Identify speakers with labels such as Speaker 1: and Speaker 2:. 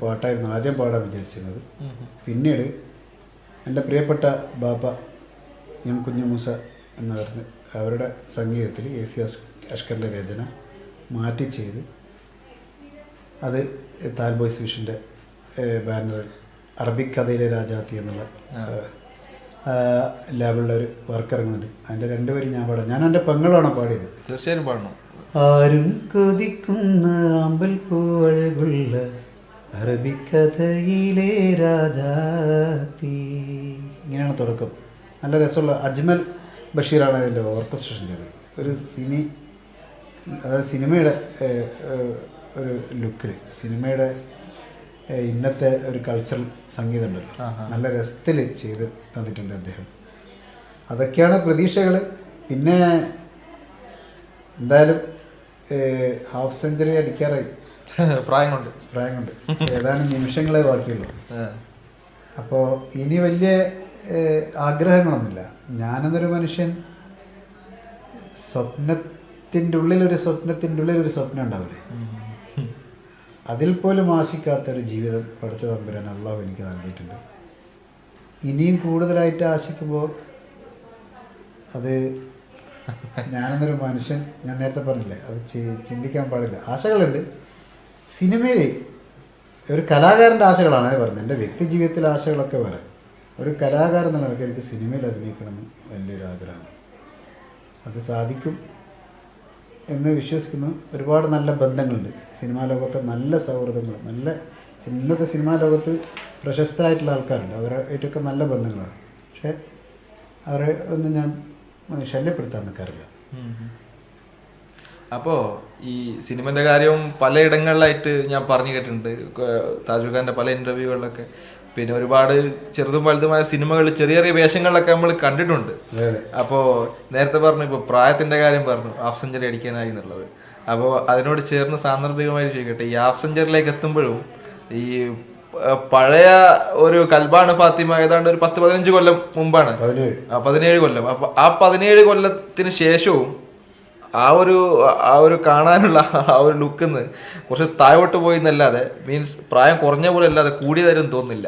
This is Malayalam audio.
Speaker 1: പാട്ടായിരുന്നു ആദ്യം പാടാൻ വിചാരിച്ചിരുന്നത്. പിന്നീട് എൻ്റെ പ്രിയപ്പെട്ട ബാപ്പ എം കുഞ്ഞുമൂസ എന്ന് പറഞ്ഞ് അവരുടെ സംഗീതത്തിൽ AC അഷ്കറിൻ്റെ രചന മാറ്റി ചെയ്ത് അത് താൽ ബോയ്സ് വിഷൻ്റെ ബാനറിൽ അറബിക് കഥയിലെ രാജാത്തി എന്നുള്ള ലാബിലുള്ള ഒരു വർക്ക് ഇറങ്ങുന്നുണ്ട്. അതിൻ്റെ 2 വരി ഞാൻ പാടാം. ഞാൻ എൻ്റെ പെങ്ങളാണ് പാടിയത്.
Speaker 2: തീർച്ചയായും പാടണം.
Speaker 1: ആരും കൊതിക്കുന്ന അമ്പൽ പൂവഴകുള്ള അറബിക്കഥയിലെ രാജാത്തി, ഇങ്ങനെയാണ് തുടക്കം. നല്ല രസമുള്ള അജ്മൽ ബഷീറാണ് അതിൻ്റെ ഓർക്കസ്ട്രേഷൻ ചെയ്തത്. ഒരു അതായത് സിനിമയുടെ ഒരു ലുക്കിൽ, സിനിമയുടെ ഇന്നത്തെ ഒരു കൾച്ചറൽ സംഗീതം ഉണ്ടല്ലോ, നല്ല രസത്തിൽ ചെയ്ത് തന്നിട്ടുണ്ട് അദ്ദേഹം. അതൊക്കെയാണ് പ്രതീക്ഷകൾ. പിന്നെ എന്തായാലും ഹാഫ് സെഞ്ചുറി അടിക്കാറായി,
Speaker 2: പ്രായം കൊണ്ട്
Speaker 1: ഏതാനും നിമിഷങ്ങളെ ബാക്കിയുള്ളൂ. അപ്പോൾ ഇനി വലിയ ആഗ്രഹങ്ങളൊന്നുമില്ല. ഞാനെന്നൊരു മനുഷ്യൻ സ്വപ്നത്തിൻ്റെ ഉള്ളിലൊരു സ്വപ്നം ഉണ്ടാവില്ലേ, അതിൽ പോലും ആശിക്കാത്തൊരു ജീവിതം പഠിച്ച തമ്പുരാൻ അള്ളാഹു എനിക്ക് നൽകിയിട്ടുണ്ട്. ഇനിയും കൂടുതലായിട്ട് ആശിക്കുമ്പോൾ അത് ഞാനെന്നൊരു മനുഷ്യൻ, ഞാൻ നേരത്തെ പറഞ്ഞില്ലേ, അത് ചിന്തിക്കാൻ പാടില്ല. ആശകളുണ്ട് സിനിമയിൽ. ഒരു കലാകാരൻ്റെ ആശകളാണ് അത് പറഞ്ഞത്. എൻ്റെ വ്യക്തി ജീവിതത്തിലെ ആശകളൊക്കെ വേറെ. ഒരു കലാകാരൻ എന്നുള്ള എനിക്ക് സിനിമയിൽ അഭിനയിക്കണമെന്ന് വലിയൊരു ആഗ്രഹമാണ്. അത് സാധിക്കും എന്ന് വിശ്വസിക്കുന്നു. ഒരുപാട് നല്ല ബന്ധങ്ങളുണ്ട് സിനിമാ ലോകത്ത്, നല്ല സൗഹൃദങ്ങൾ, ഇന്നത്തെ സിനിമാ ലോകത്ത് പ്രശസ്തരായിട്ടുള്ള ആൾക്കാരുണ്ട്, അവരായിട്ടൊക്കെ നല്ല ബന്ധങ്ങളാണ്. പക്ഷേ അവരെ ഒന്നും ഞാൻ ശല്യപ്പെടുത്താൻ നിൽക്കാറില്ല.
Speaker 2: അപ്പോൾ ഈ സിനിമൻ്റെ കാര്യവും പലയിടങ്ങളിലായിട്ട് ഞാൻ പറഞ്ഞു കേട്ടിട്ടുണ്ട്, താജുൽ ഖാൻ്റെ പല ഇൻ്റർവ്യൂകളിലൊക്കെ. പിന്നെ ഒരുപാട് ചെറുതും വലുതുമായ സിനിമകൾ, ചെറിയ ചെറിയ വേഷങ്ങളിലൊക്കെ നമ്മൾ കണ്ടിട്ടുണ്ട്. അപ്പോൾ നേരത്തെ പറഞ്ഞു, ഇപ്പോൾ പ്രായത്തിൻ്റെ കാര്യം പറഞ്ഞു, ഹാഫ് സെഞ്ചുറി അടിക്കാനായി എന്നുള്ളത്. അപ്പോൾ അതിനോട് ചേർന്ന് സാന്ദർഭികമായി ചോദിക്കട്ടെ, ഈ ഹാഫ് സെഞ്ചുറിയിലേക്ക് എത്തുമ്പോഴും ഈ പഴയ ഒരു കൽബാണ് ഫാത്തിമ ഏതാണ്ട് ഒരു 10-15 കൊല്ലം മുമ്പാണ്, 17 കൊല്ലം. അപ്പോൾ ആ 17 കൊല്ലത്തിന് ശേഷവും ആ ഒരു കാണാനുള്ള ആ ഒരു ലുക്കിന്ന് കുറച്ച് താഴോട്ട് പോയി എന്നല്ലാതെ, മീൻസ് പ്രായം കുറഞ്ഞ പോലെ അല്ലാതെ കൂടിയതാരും തോന്നുന്നില്ല.